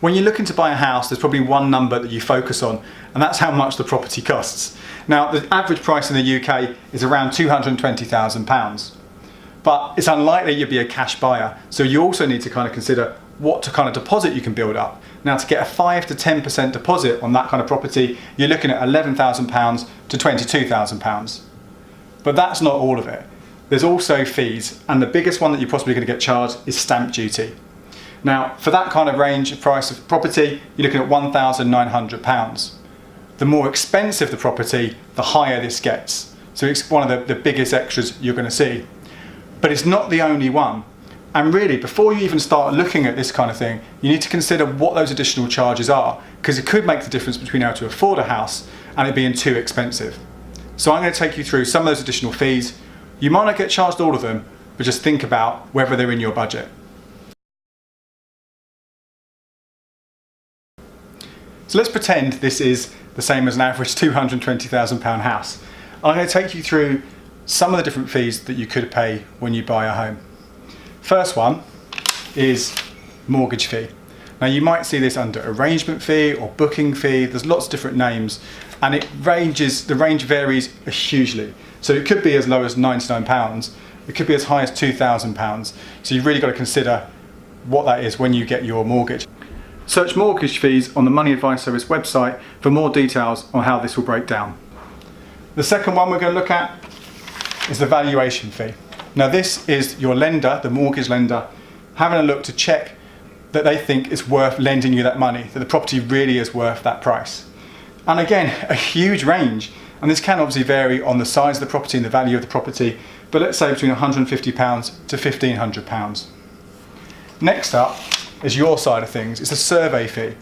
When you're looking to buy a house, there's probably one number that you focus on, and that's how much the property costs. Now, the average price in the UK is around £220,000, but it's unlikely you'll be a cash buyer. So you also need to kind of consider what kind of deposit you can build up. Now, to get a 5 to 10% deposit on that kind of property, you're looking at £11,000 to £22,000. But that's not all of it. There's also fees, and the biggest one that you're possibly going to get charged is stamp duty. Now, for that kind of range of price of property, you're looking at £1,900. The more expensive the property, the higher this gets. So it's one of the biggest extras you're going to see. But it's not the only one. And really, before you even start looking at this kind of thing, you need to consider what those additional charges are, because it could make the difference between able to afford a house and it being too expensive. So I'm going to take you through some of those additional fees. You might not get charged all of them, but just think about whether they're in your budget. So let's pretend this is the same as an average £220,000 house. I'm going to take you through some of the different fees that you could pay when you buy a home. First one is mortgage fee. Now, you might see this under arrangement fee or booking fee. There's lots of different names, and the range varies hugely. So it could be as low as £99. It could be as high as £2,000. So you've really got to consider what that is when you get your mortgage. Search mortgage fees on the Money Advice Service website for more details on how this will break down. The second one we're going to look at is the valuation fee. Now, this is your lender, the mortgage lender, having a look to check that they think it's worth lending you that money, that the property really is worth that price. And again, a huge range, and this can obviously vary on the size of the property and the value of the property, but let's say between £150 to £1,500. Next up is your side of things. It's a survey fee.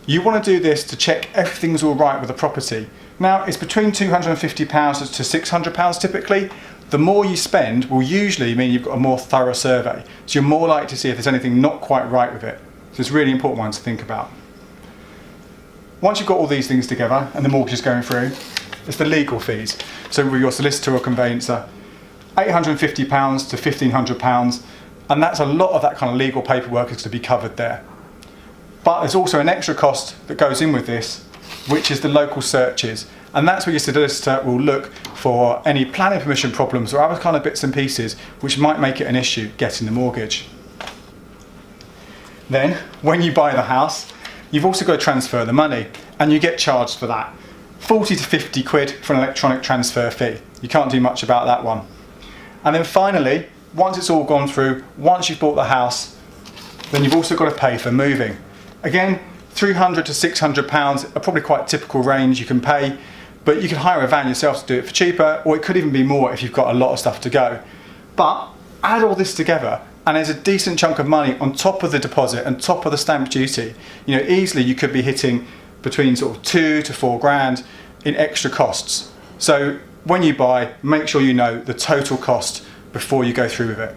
You want to do this to check everything's all right with the property. Now, it's between £250 to £600 typically. The more you spend will usually mean you've got a more thorough survey. So you're more likely to see if there's anything not quite right with it. So it's a really important one to think about. Once you've got all these things together and the mortgage is going through, it's the legal fees. So with your solicitor or conveyancer, £850 to £1,500, and that's a lot of that kind of legal paperwork is to be covered there. But there's also an extra cost that goes in with this, which is the local searches. And that's where your solicitor will look for any planning permission problems or other kind of bits and pieces which might make it an issue getting the mortgage. Then, when you buy the house, you've also got to transfer the money, and you get charged for that. 40 to 50 quid for an electronic transfer fee. You can't do much about that one. And then finally, once it's all gone through, once you've bought the house, then you've also got to pay for moving. Again, £300 to £600 are probably quite a typical range you can pay, but you can hire a van yourself to do it for cheaper, or it could even be more if you've got a lot of stuff to go. But add all this together, and there's a decent chunk of money on top of the deposit and top of the stamp duty. You know, easily you could be hitting between sort of 2 to 4 grand in extra costs. So when you buy, make sure you know the total cost before you go through with it.